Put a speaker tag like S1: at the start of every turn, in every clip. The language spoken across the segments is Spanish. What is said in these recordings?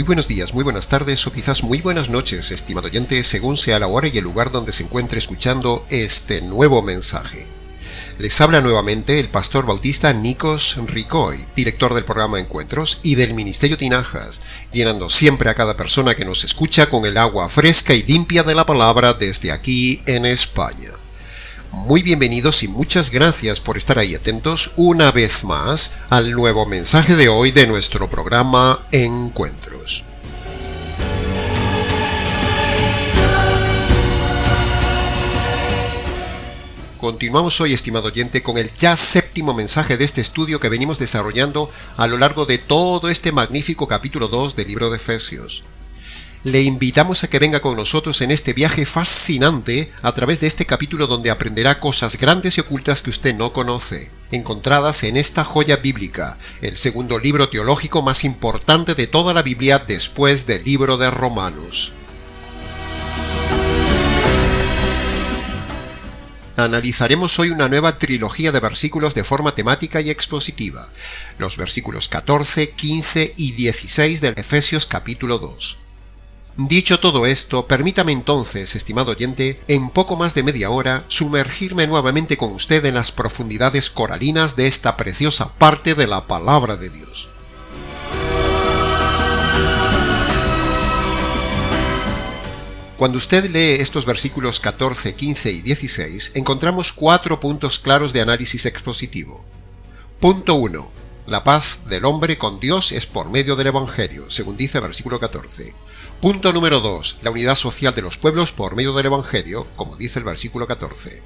S1: Muy buenos días, muy buenas tardes o quizás muy buenas noches, estimado oyente, según sea la hora y el lugar donde se encuentre escuchando este nuevo mensaje. Les habla nuevamente el pastor bautista Nikos Ricoy, director del programa Encuentros y del Ministerio Tinajas, llenando siempre a cada persona que nos escucha con el agua fresca y limpia de la palabra desde aquí en España. Muy bienvenidos y muchas gracias por estar ahí atentos una vez más al nuevo mensaje de hoy de nuestro programa Encuentros. Continuamos hoy, estimado oyente, con el ya séptimo mensaje de este estudio que venimos desarrollando a lo largo de todo este magnífico capítulo 2 del libro de Efesios. Le invitamos a que venga con nosotros en este viaje fascinante a través de este capítulo donde aprenderá cosas grandes y ocultas que usted no conoce, encontradas en esta joya bíblica, el segundo libro teológico más importante de toda la Biblia después del libro de Romanos. Analizaremos hoy una nueva trilogía de versículos de forma temática y expositiva, los versículos 14, 15 y 16 del Efesios capítulo 2. Dicho todo esto, permítame entonces, estimado oyente, en poco más de media hora, sumergirme nuevamente con usted en las profundidades coralinas de esta preciosa parte de la palabra de Dios. Cuando usted lee estos versículos 14, 15 y 16, encontramos 4 puntos claros de análisis expositivo. Punto 1. La paz del hombre con Dios es por medio del Evangelio, según dice el versículo 14. Punto número 2. La unidad social de los pueblos por medio del Evangelio, como dice el versículo 14.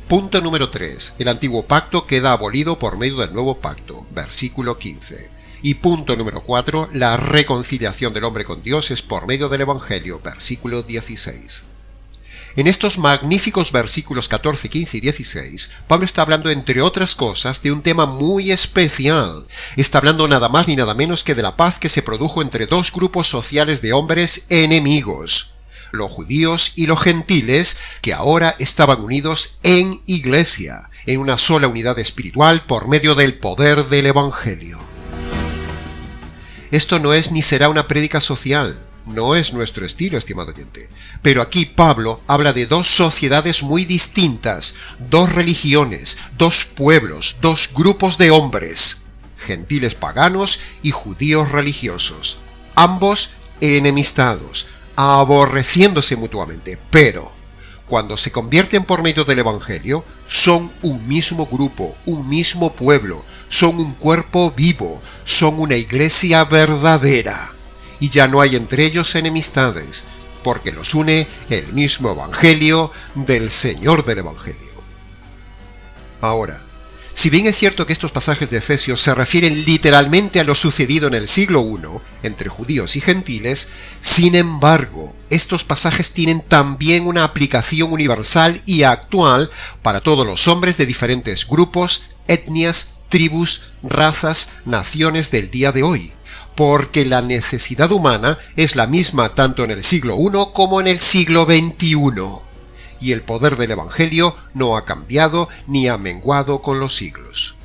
S1: Punto número 3. El antiguo pacto queda abolido por medio del nuevo pacto, versículo 15. Y punto número 4. La reconciliación del hombre con Dios es por medio del Evangelio, versículo 16. En estos magníficos versículos 14, 15 y 16, Pablo está hablando, entre otras cosas, de un tema muy especial. Está hablando nada más ni nada menos que de la paz que se produjo entre dos grupos sociales de hombres enemigos, los judíos y los gentiles, que ahora estaban unidos en iglesia, en una sola unidad espiritual por medio del poder del Evangelio. Esto no es ni será una prédica social. No es nuestro estilo, estimado oyente. Pero aquí Pablo habla de dos sociedades muy distintas, dos religiones, dos pueblos, dos grupos de hombres, gentiles paganos y judíos religiosos, ambos enemistados, aborreciéndose mutuamente, pero cuando se convierten por medio del Evangelio, son un mismo grupo, un mismo pueblo, son un cuerpo vivo, son una iglesia verdadera. Y ya no hay entre ellos enemistades, porque los une el mismo Evangelio del Señor del Evangelio. Ahora, si bien es cierto que estos pasajes de Efesios se refieren literalmente a lo sucedido en el siglo I, entre judíos y gentiles, sin embargo, estos pasajes tienen también una aplicación universal y actual para todos los hombres de diferentes grupos, etnias, tribus, razas, naciones del día de hoy. Porque la necesidad humana es la misma tanto en el siglo I como en el siglo XXI. Y el poder del Evangelio no ha cambiado ni ha menguado con los siglos.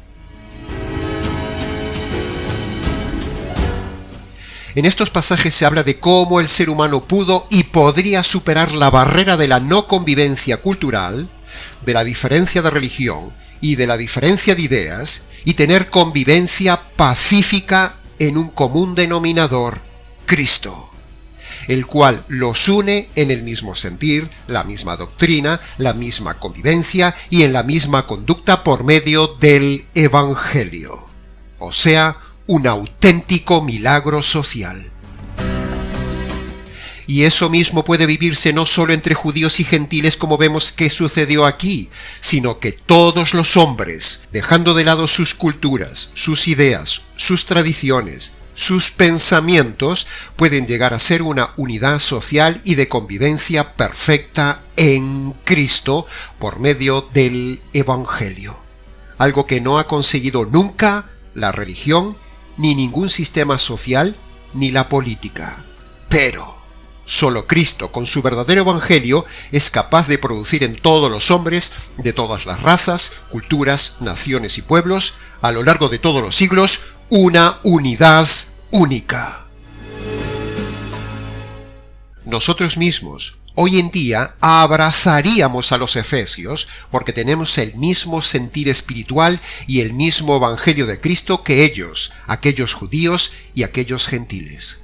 S1: En estos pasajes se habla de cómo el ser humano pudo y podría superar la barrera de la no convivencia cultural, de la diferencia de religión y de la diferencia de ideas, y tener convivencia pacífica en un común denominador, Cristo, el cual los une en el mismo sentir, la misma doctrina, la misma convivencia y en la misma conducta por medio del Evangelio, o sea, un auténtico milagro social. Y eso mismo puede vivirse no solo entre judíos y gentiles como vemos que sucedió aquí, sino que todos los hombres, dejando de lado sus culturas, sus ideas, sus tradiciones, sus pensamientos, pueden llegar a ser una unidad social y de convivencia perfecta en Cristo por medio del Evangelio. Algo que no ha conseguido nunca la religión, ni ningún sistema social, ni la política. Pero solo Cristo, con su verdadero Evangelio, es capaz de producir en todos los hombres, de todas las razas, culturas, naciones y pueblos, a lo largo de todos los siglos, una unidad única. nosotros mismos, hoy en día, abrazaríamos a los efesios porque tenemos el mismo sentir espiritual y el mismo evangelio de Cristo que ellos, aquellos judíos y aquellos gentiles.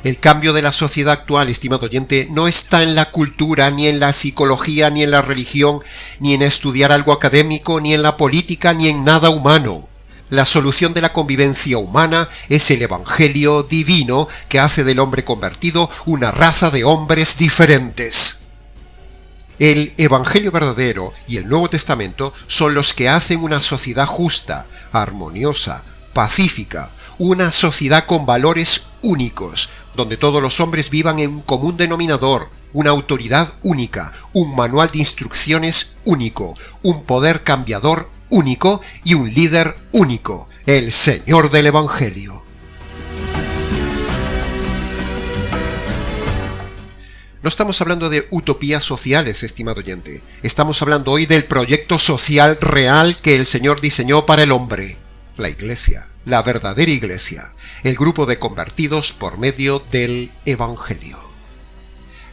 S1: El cambio de la sociedad actual, estimado oyente, no está en la cultura, ni en la psicología, ni en la religión, ni en estudiar algo académico, ni en la política, ni en nada humano. La solución de la convivencia humana es el Evangelio divino que hace del hombre convertido una raza de hombres diferentes. El Evangelio verdadero y el Nuevo Testamento son los que hacen una sociedad justa, armoniosa, pacífica, una sociedad con valores únicos, donde todos los hombres vivan en un común denominador, una autoridad única, un manual de instrucciones único, un poder cambiador único y un líder único, el Señor del Evangelio. No estamos hablando de utopías sociales, estimado oyente. Estamos hablando hoy del proyecto social real que el Señor diseñó para el hombre. La Iglesia, la verdadera Iglesia, el grupo de convertidos por medio del Evangelio.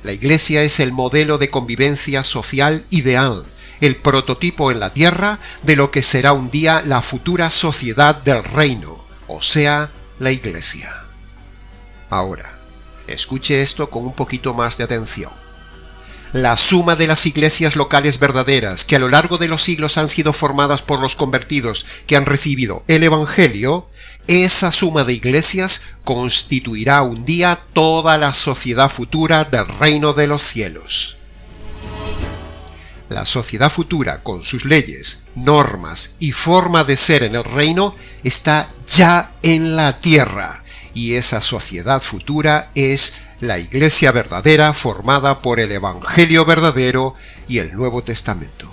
S1: La Iglesia es el modelo de convivencia social ideal, el prototipo en la tierra de lo que será un día la futura sociedad del reino, o sea, la Iglesia. Ahora, escuche esto con un poquito más de atención. La suma de las iglesias locales verdaderas que a lo largo de los siglos han sido formadas por los convertidos que han recibido el Evangelio, esa suma de iglesias constituirá un día toda la sociedad futura del reino de los cielos. La sociedad futura, con sus leyes, normas y forma de ser en el reino, está ya en la tierra, y esa sociedad futura es la Iglesia verdadera formada por el Evangelio verdadero y el Nuevo Testamento.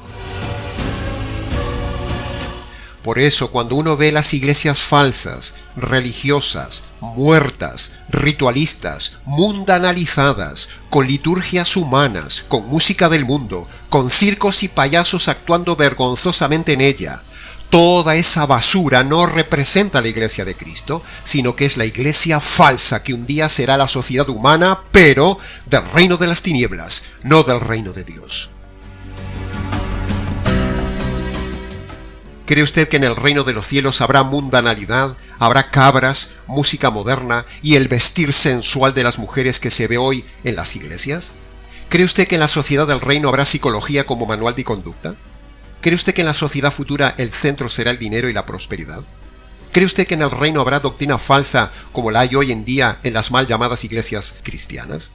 S1: Por eso, cuando uno ve las iglesias falsas, religiosas, muertas, ritualistas, mundanalizadas, con liturgias humanas, con música del mundo, con circos y payasos actuando vergonzosamente en ella, toda esa basura no representa la Iglesia de Cristo, sino que es la iglesia falsa que un día será la sociedad humana, pero del reino de las tinieblas, no del reino de Dios. ¿Cree usted que en el reino de los cielos habrá mundanalidad, habrá cabras, música moderna y el vestir sensual de las mujeres que se ve hoy en las iglesias? ¿Cree usted que en la sociedad del reino habrá psicología como manual de conducta? ¿Cree usted que en la sociedad futura el centro será el dinero y la prosperidad? ¿Cree usted que en el reino habrá doctrina falsa como la hay hoy en día en las mal llamadas iglesias cristianas?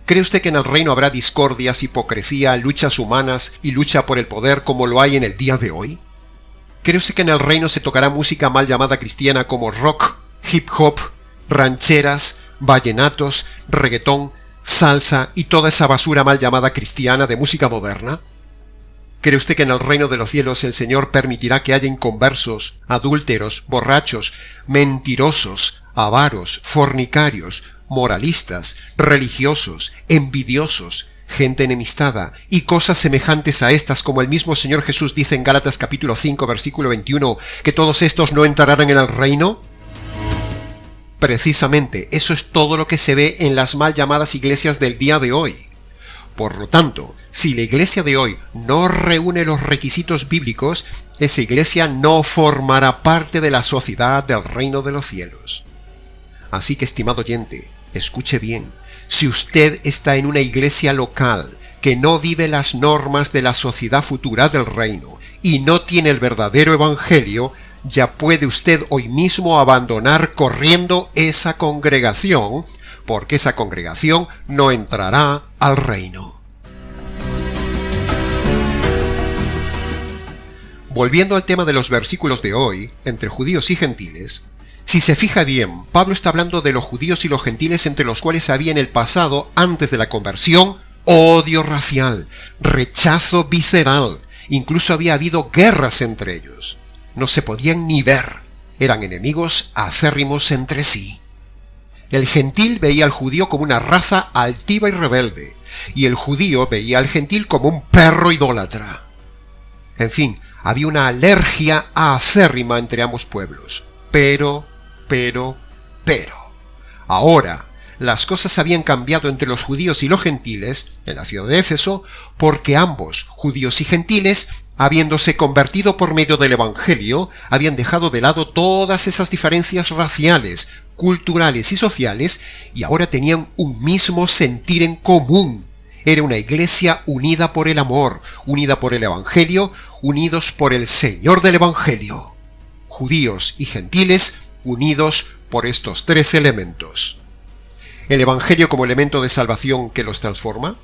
S1: ¿Cree usted que en el reino habrá discordias, hipocresía, luchas humanas y lucha por el poder como lo hay en el día de hoy? ¿Cree usted que en el reino se tocará música mal llamada cristiana como rock, hip hop, rancheras, vallenatos, reggaetón, salsa y toda esa basura mal llamada cristiana de música moderna? ¿Cree usted que en el reino de los cielos el Señor permitirá que haya inconversos, adúlteros, borrachos, mentirosos, avaros, fornicarios, moralistas, religiosos, envidiosos, gente enemistada y cosas semejantes a estas, como el mismo Señor Jesús dice en Gálatas capítulo 5 versículo 21, que todos estos no entrarán en el reino? Precisamente, eso es todo lo que se ve en las mal llamadas iglesias del día de hoy. Por lo tanto, si la iglesia de hoy no reúne los requisitos bíblicos, esa iglesia no formará parte de la sociedad del reino de los cielos. Así que, estimado oyente, escuche bien. Si usted está en una iglesia local que no vive las normas de la sociedad futura del reino y no tiene el verdadero evangelio, ya puede usted hoy mismo abandonar corriendo esa congregación, porque esa congregación no entrará al reino. Volviendo al tema de los versículos de hoy, entre judíos y gentiles, si se fija bien, Pablo está hablando de los judíos y los gentiles entre los cuales había en el pasado, antes de la conversión, odio racial, rechazo visceral, incluso había habido guerras entre ellos. No se podían ni ver, eran enemigos acérrimos entre sí. El gentil veía al judío como una raza altiva y rebelde, y el judío veía al gentil como un perro idólatra. En fin, había una alergia acérrima entre ambos pueblos. Pero, ahora, las cosas habían cambiado entre los judíos y los gentiles, en la ciudad de Éfeso, porque ambos, judíos y gentiles, habiéndose convertido por medio del Evangelio, habían dejado de lado todas esas diferencias raciales, culturales y sociales, y ahora tenían un mismo sentir en común. Era una iglesia unida por el amor, unida por el Evangelio, unidos por el Señor del Evangelio. Judíos y gentiles unidos por estos tres elementos. El Evangelio como elemento de salvación que los transforma,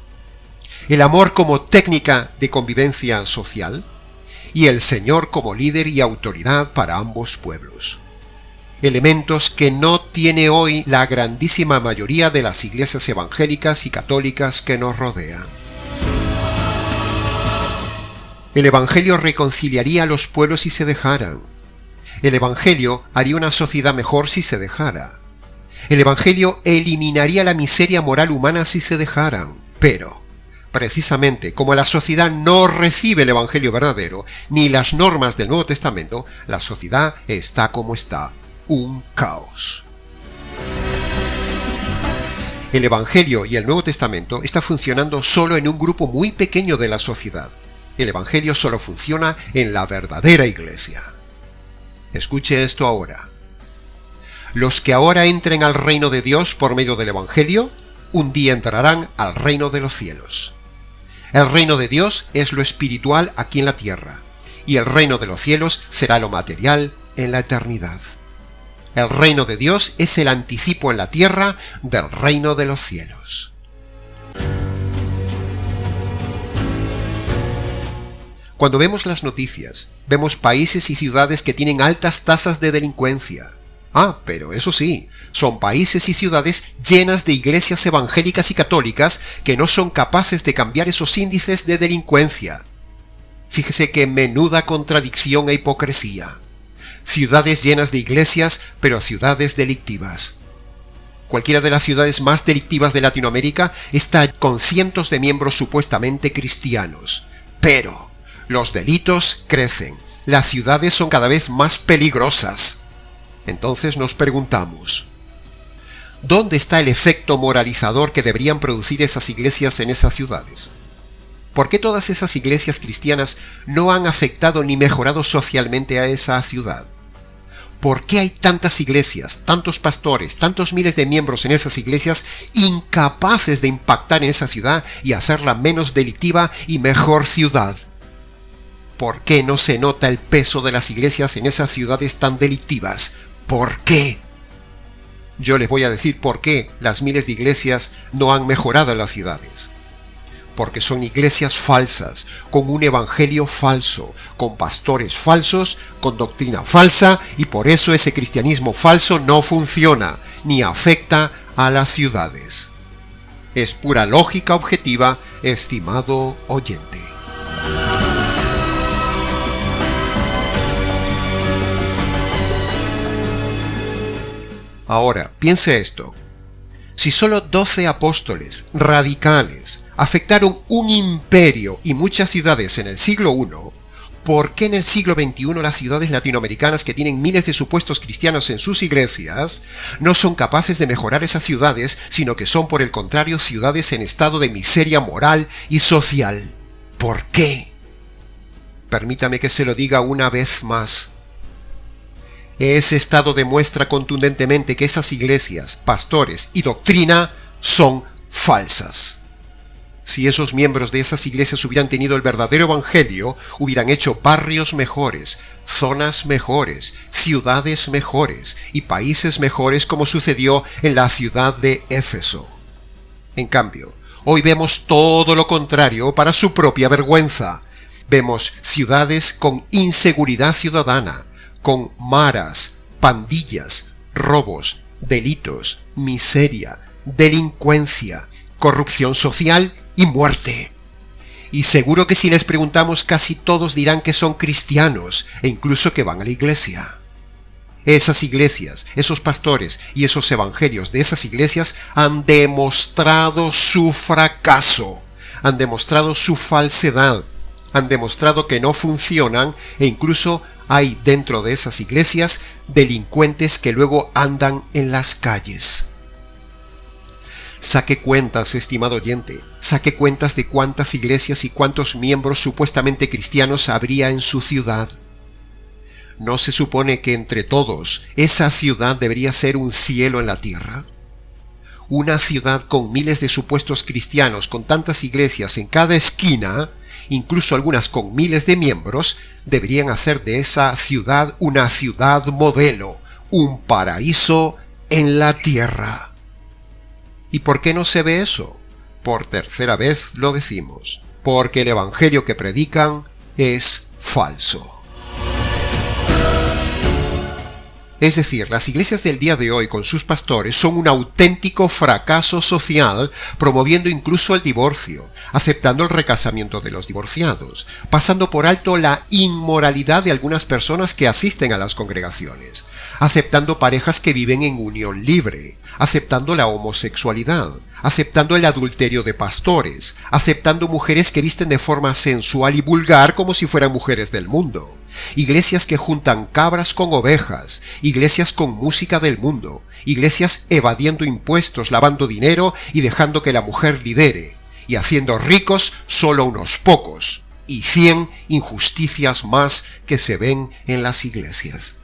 S1: el amor como técnica de convivencia social y el Señor como líder y autoridad para ambos pueblos. Elementos que no tiene hoy la grandísima mayoría de las iglesias evangélicas y católicas que nos rodean. El Evangelio reconciliaría a los pueblos si se dejaran. El Evangelio haría una sociedad mejor si se dejara. El Evangelio eliminaría la miseria moral humana si se dejaran. Pero, precisamente como la sociedad no recibe el Evangelio verdadero, ni las normas del Nuevo Testamento, la sociedad está como está. Un caos. El Evangelio y el Nuevo Testamento está funcionando solo en un grupo muy pequeño de la sociedad. El Evangelio solo funciona en la verdadera iglesia. Escuche esto ahora. Los que ahora entren al reino de Dios por medio del Evangelio, un día entrarán al reino de los cielos. El reino de Dios es lo espiritual aquí en la tierra, y el reino de los cielos será lo material en la eternidad. El reino de Dios es el anticipo en la tierra del reino de los cielos. Cuando vemos las noticias, vemos países y ciudades que tienen altas tasas de delincuencia. Pero eso sí, son países y ciudades llenas de iglesias evangélicas y católicas que no son capaces de cambiar esos índices de delincuencia. Fíjese qué menuda contradicción e hipocresía. Ciudades llenas de iglesias, pero ciudades delictivas. Cualquiera de las ciudades más delictivas de Latinoamérica está con cientos de miembros supuestamente cristianos. Pero los delitos crecen, las ciudades son cada vez más peligrosas. Entonces nos preguntamos, ¿dónde está el efecto moralizador que deberían producir esas iglesias en esas ciudades? ¿Por qué todas esas iglesias cristianas no han afectado ni mejorado socialmente a esa ciudad? ¿Por qué hay tantas iglesias, tantos pastores, tantos miles de miembros en esas iglesias incapaces de impactar en esa ciudad y hacerla menos delictiva y mejor ciudad? ¿Por qué no se nota el peso de las iglesias en esas ciudades tan delictivas? ¿Por qué? Yo les voy a decir por qué las miles de iglesias no han mejorado en las ciudades. Porque son iglesias falsas, con un evangelio falso, con pastores falsos, con doctrina falsa, y por eso ese cristianismo falso no funciona, ni afecta a las ciudades. Es pura lógica objetiva, estimado oyente. Ahora, piense esto. Si solo 12 apóstoles radicales afectaron un imperio y muchas ciudades en el siglo I, ¿por qué en el siglo XXI las ciudades latinoamericanas que tienen miles de supuestos cristianos en sus iglesias no son capaces de mejorar esas ciudades, sino que son por el contrario ciudades en estado de miseria moral y social? ¿Por qué? Permítame que se lo diga una vez más. Ese estado demuestra contundentemente que esas iglesias, pastores y doctrina son falsas. Si esos miembros de esas iglesias hubieran tenido el verdadero evangelio, hubieran hecho barrios mejores, zonas mejores, ciudades mejores y países mejores, como sucedió en la ciudad de Éfeso. En cambio, hoy vemos todo lo contrario para su propia vergüenza. Vemos ciudades con inseguridad ciudadana, con maras, pandillas, robos, delitos, miseria, delincuencia, corrupción social y muerte. Y seguro que si les preguntamos casi todos dirán que son cristianos e incluso que van a la iglesia. Esas iglesias, esos pastores y esos evangelios de esas iglesias han demostrado su fracaso, han demostrado su falsedad, han demostrado que no funcionan e incluso hay dentro de esas iglesias delincuentes que luego andan en las calles. Saque cuentas, estimado oyente, saque cuentas de cuántas iglesias y cuántos miembros supuestamente cristianos habría en su ciudad. ¿No se supone que entre todos esa ciudad debería ser un cielo en la tierra? Una ciudad con miles de supuestos cristianos, con tantas iglesias en cada esquina, incluso algunas con miles de miembros, deberían hacer de esa ciudad una ciudad modelo, un paraíso en la tierra. ¿Y por qué no se ve eso? Por tercera vez lo decimos, porque el evangelio que predican es falso. Es decir, las iglesias del día de hoy con sus pastores son un auténtico fracaso social, promoviendo incluso el divorcio, aceptando el recasamiento de los divorciados, pasando por alto la inmoralidad de algunas personas que asisten a las congregaciones, aceptando parejas que viven en unión libre, aceptando la homosexualidad, aceptando el adulterio de pastores, aceptando mujeres que visten de forma sensual y vulgar como si fueran mujeres del mundo, iglesias que juntan cabras con ovejas, iglesias con música del mundo, iglesias evadiendo impuestos, lavando dinero y dejando que la mujer lidere, y haciendo ricos solo unos pocos, y 100 injusticias más que se ven en las iglesias.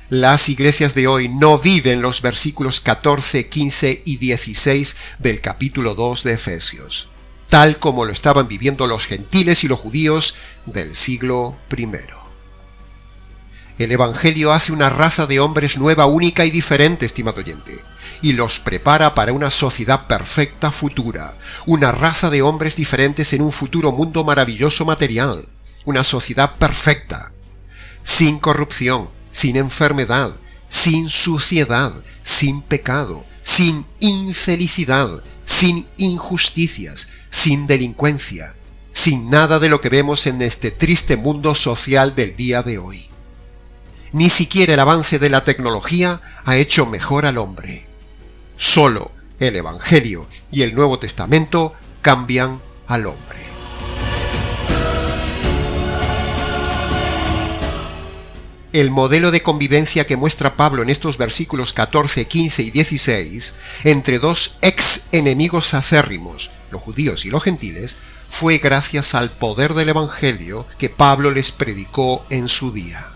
S1: Las iglesias de hoy no viven los versículos 14, 15 y 16 del capítulo 2 de Efesios, tal como lo estaban viviendo los gentiles y los judíos del siglo I. El Evangelio hace una raza de hombres nueva, única y diferente, estimado oyente, y los prepara para una sociedad perfecta futura, una raza de hombres diferentes en un futuro mundo maravilloso material, una sociedad perfecta, sin corrupción, sin enfermedad, sin suciedad, sin pecado, sin infelicidad, sin injusticias, sin delincuencia, sin nada de lo que vemos en este triste mundo social del día de hoy. Ni siquiera el avance de la tecnología ha hecho mejor al hombre. Solo el Evangelio y el Nuevo Testamento cambian al hombre. El modelo de convivencia que muestra Pablo en estos versículos 14, 15 y 16, entre dos ex enemigos acérrimos, los judíos y los gentiles, fue gracias al poder del Evangelio que Pablo les predicó en su día.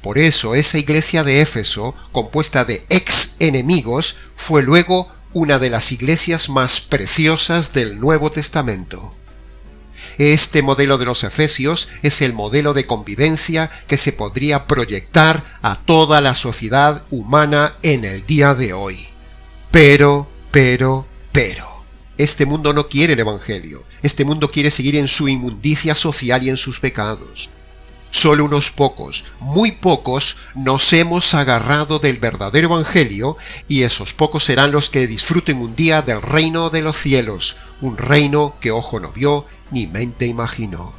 S1: Por eso esa iglesia de Éfeso, compuesta de ex enemigos, fue luego una de las iglesias más preciosas del Nuevo Testamento. Este modelo de los efesios es el modelo de convivencia que se podría proyectar a toda la sociedad humana en el día de hoy. Pero, este mundo no quiere el Evangelio. Este mundo quiere seguir en su inmundicia social y en sus pecados. Solo unos pocos, muy pocos, nos hemos agarrado del verdadero Evangelio, y esos pocos serán los que disfruten un día del reino de los cielos, un reino que ojo no vio ni mente imaginó.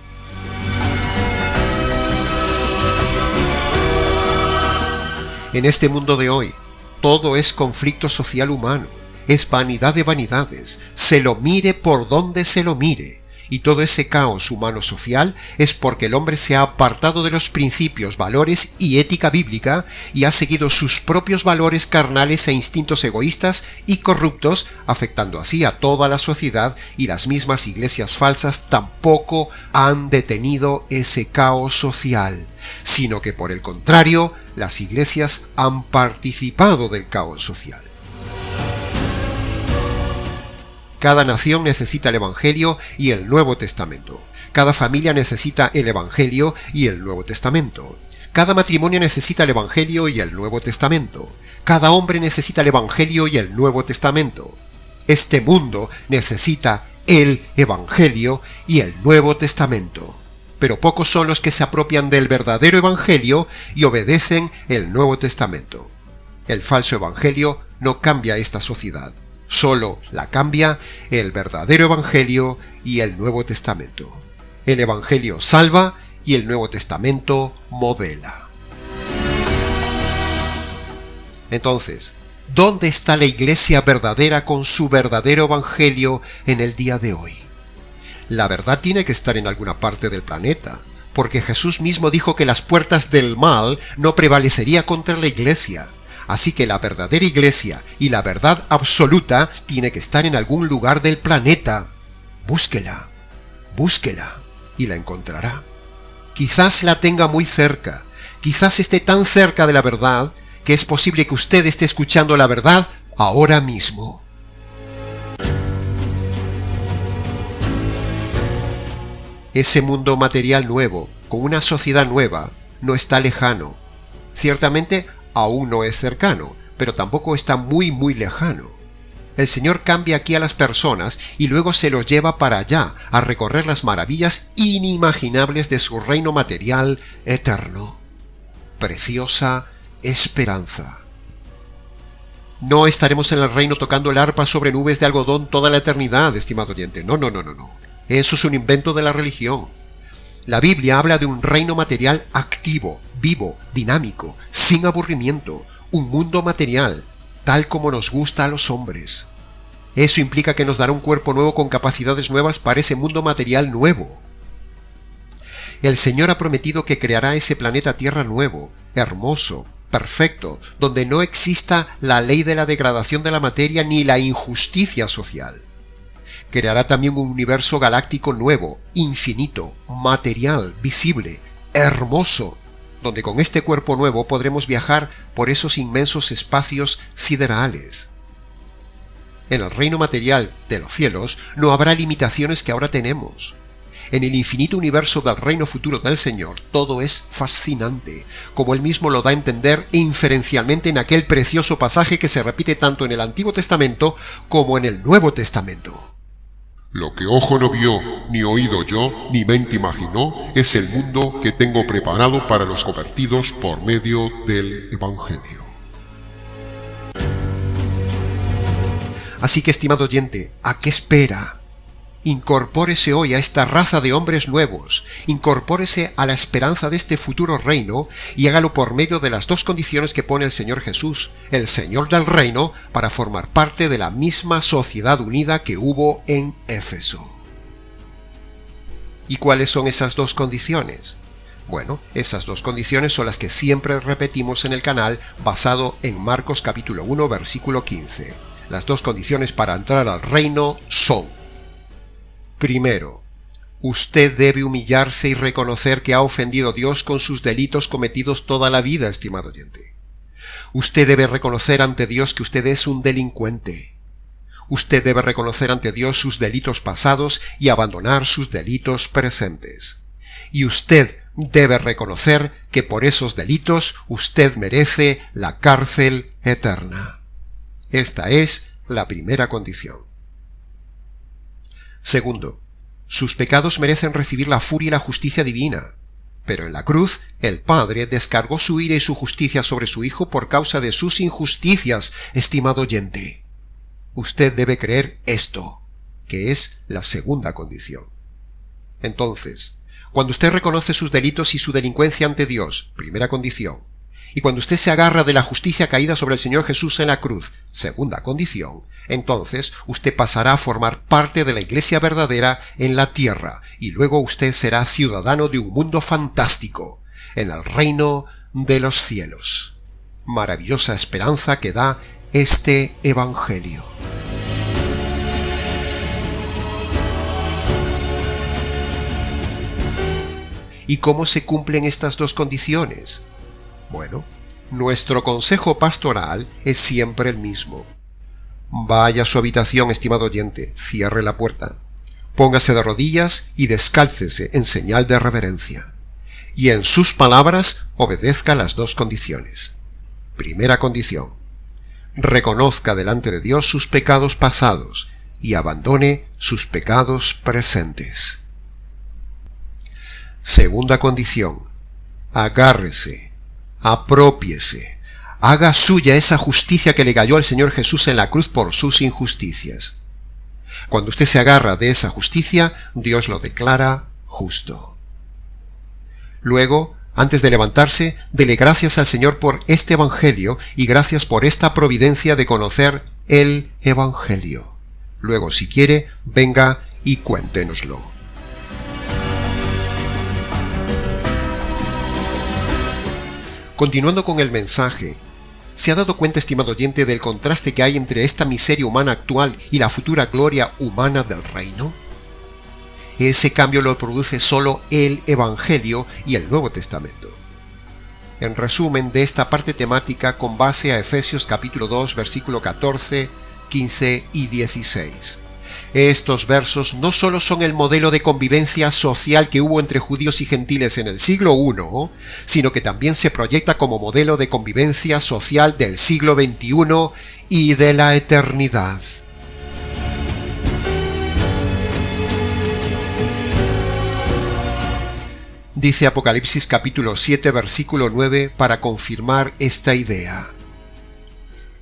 S1: En este mundo de hoy, todo es conflicto social humano, es vanidad de vanidades, se lo mire por donde se lo mire. Y todo ese caos humano-social es porque el hombre se ha apartado de los principios, valores y ética bíblica y ha seguido sus propios valores carnales e instintos egoístas y corruptos, afectando así a toda la sociedad, y las mismas iglesias falsas tampoco han detenido ese caos social, sino que por el contrario, las iglesias han participado del caos social. Cada nación necesita el Evangelio y el Nuevo Testamento. Cada familia necesita el Evangelio y el Nuevo Testamento. Cada matrimonio necesita el Evangelio y el Nuevo Testamento. Cada hombre necesita el Evangelio y el Nuevo Testamento. Este mundo necesita el Evangelio y el Nuevo Testamento. Pero pocos son los que se apropian del verdadero Evangelio y obedecen el Nuevo Testamento. El falso Evangelio no cambia esta sociedad. Solo la cambia el verdadero Evangelio y el Nuevo Testamento. El Evangelio salva y el Nuevo Testamento modela. Entonces, ¿dónde está la iglesia verdadera con su verdadero Evangelio en el día de hoy? La verdad tiene que estar en alguna parte del planeta, porque Jesús mismo dijo que las puertas del mal no prevalecerían contra la iglesia. Así que la verdadera iglesia y la verdad absoluta tiene que estar en algún lugar del planeta. Búsquela, búsquela y la encontrará. Quizás la tenga muy cerca, quizás esté tan cerca de la verdad que es posible que usted esté escuchando la verdad ahora mismo. Ese mundo material nuevo, con una sociedad nueva, no está lejano. Ciertamente aún no es cercano, pero tampoco está muy lejano. El Señor cambia aquí a las personas y luego se los lleva para allá, a recorrer las maravillas inimaginables de su reino material eterno. Preciosa esperanza. No estaremos en el reino tocando el arpa sobre nubes de algodón toda la eternidad, estimado oyente. No. Eso es un invento de la religión. La Biblia habla de un reino material activo, vivo, dinámico, sin aburrimiento, un mundo material, tal como nos gusta a los hombres. Eso implica que nos dará un cuerpo nuevo con capacidades nuevas para ese mundo material nuevo. El Señor ha prometido que creará ese planeta Tierra nuevo, hermoso, perfecto, donde no exista la ley de la degradación de la materia ni la injusticia social. Creará también un universo galáctico nuevo, infinito, material, visible, hermoso, donde con este cuerpo nuevo podremos viajar por esos inmensos espacios siderales. En el reino material de los cielos no habrá limitaciones que ahora tenemos. En el infinito universo del reino futuro del Señor todo es fascinante, como Él mismo lo da a entender inferencialmente en aquel precioso pasaje que se repite tanto en el Antiguo Testamento como en el Nuevo Testamento.
S2: Lo que ojo no vio, ni oído yo, ni mente imaginó, es el mundo que tengo preparado para los convertidos por medio del Evangelio.
S1: Así que, estimado oyente, ¿a qué espera? Incorpórese hoy a esta raza de hombres nuevos, incorpórese a la esperanza de este futuro reino y hágalo por medio de las dos condiciones que pone el Señor Jesús, el Señor del reino, para formar parte de la misma sociedad unida que hubo en Éfeso. ¿Y cuáles son esas dos condiciones? Bueno, esas dos condiciones son las que siempre repetimos en el canal basado en Marcos capítulo 1 versículo 15. Las dos condiciones para entrar al reino son: primero, usted debe humillarse y reconocer que ha ofendido a Dios con sus delitos cometidos toda la vida, estimado oyente. Usted debe reconocer ante Dios que usted es un delincuente. Usted debe reconocer ante Dios sus delitos pasados y abandonar sus delitos presentes. Y usted debe reconocer que por esos delitos usted merece la cárcel eterna. Esta es la primera condición. Segundo, sus pecados merecen recibir la furia y la justicia divina, pero en la cruz el Padre descargó su ira y su justicia sobre su Hijo por causa de sus injusticias, estimado oyente. Usted debe creer esto, que es la segunda condición. Entonces, cuando usted reconoce sus delitos y su delincuencia ante Dios, primera condición, y cuando usted se agarra de la justicia caída sobre el Señor Jesús en la cruz, segunda condición, entonces usted pasará a formar parte de la iglesia verdadera en la tierra, y luego usted será ciudadano de un mundo fantástico, en el reino de los cielos. Maravillosa esperanza que da este Evangelio. ¿Y cómo se cumplen estas dos condiciones? Bueno, nuestro consejo pastoral es siempre el mismo. Vaya a su habitación, estimado oyente, cierre la puerta, póngase de rodillas y descálcese en señal de reverencia. Y en sus palabras obedezca las dos condiciones. Primera condición: reconozca delante de Dios sus pecados pasados y abandone sus pecados presentes. Segunda condición: agárrese, aprópiese, haga suya esa justicia que le cayó al Señor Jesús en la cruz por sus injusticias. Cuando usted se agarra de esa justicia, Dios lo declara justo. Luego, antes de levantarse, dele gracias al Señor por este Evangelio y gracias por esta providencia de conocer el Evangelio. Luego, si quiere, venga y cuéntenoslo. Continuando con el mensaje, ¿Se ha dado cuenta, estimado oyente, del contraste que hay entre esta miseria humana actual y la futura gloria humana del reino? Ese cambio lo produce solo el Evangelio y el Nuevo Testamento. En resumen de esta parte temática con base a Efesios capítulo 2, versículo 14, 15 y 16. Estos versos no solo son el modelo de convivencia social que hubo entre judíos y gentiles en el siglo I, sino que también se proyecta como modelo de convivencia social del siglo XXI y de la eternidad. Dice Apocalipsis capítulo 7, versículo 9 para confirmar esta idea.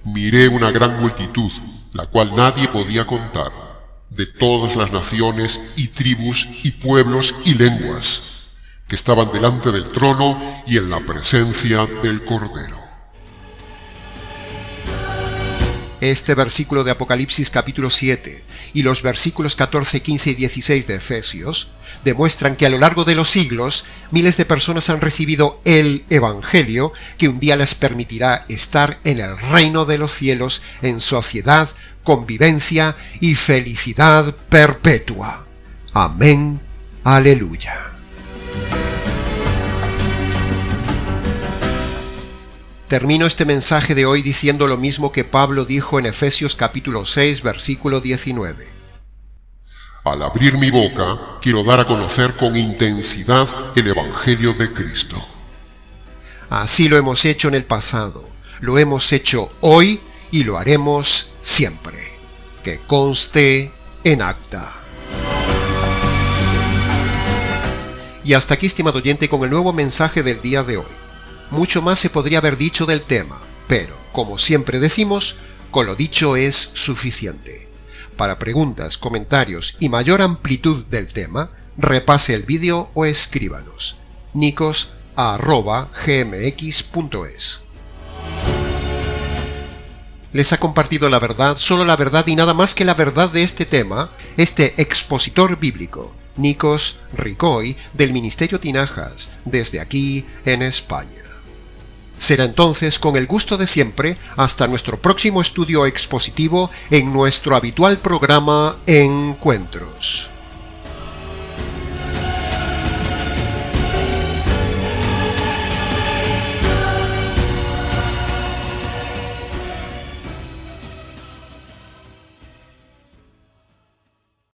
S2: Miré una gran multitud, la cual nadie podía contar, de todas las naciones y tribus y pueblos y lenguas, que estaban delante del trono y en la presencia del Cordero.
S1: Este versículo de Apocalipsis capítulo 7 y los versículos 14, 15 y 16 de Efesios demuestran que a lo largo de los siglos miles de personas han recibido el Evangelio que un día les permitirá estar en el reino de los cielos en sociedad, convivencia y felicidad perpetua. Amén. Aleluya. Termino este mensaje de hoy diciendo lo mismo que Pablo dijo en Efesios capítulo 6, versículo 19.
S2: Al abrir mi boca, quiero dar a conocer con intensidad el Evangelio de Cristo.
S1: Así lo hemos hecho en el pasado, lo hemos hecho hoy y lo haremos siempre. Que conste en acta. Y hasta aquí, estimado oyente, con el nuevo mensaje del día de hoy. Mucho más se podría haber dicho del tema, pero, como siempre decimos, con lo dicho es suficiente. Para preguntas, comentarios y mayor amplitud del tema, repase el vídeo o escríbanos. nicos@gmx.es. Les ha compartido la verdad, solo la verdad y nada más que la verdad de este tema, este expositor bíblico, Nikos Ricoy, del Ministerio Tinajas, desde aquí en España. Será entonces con el gusto de siempre hasta nuestro próximo estudio expositivo en nuestro habitual programa Encuentros.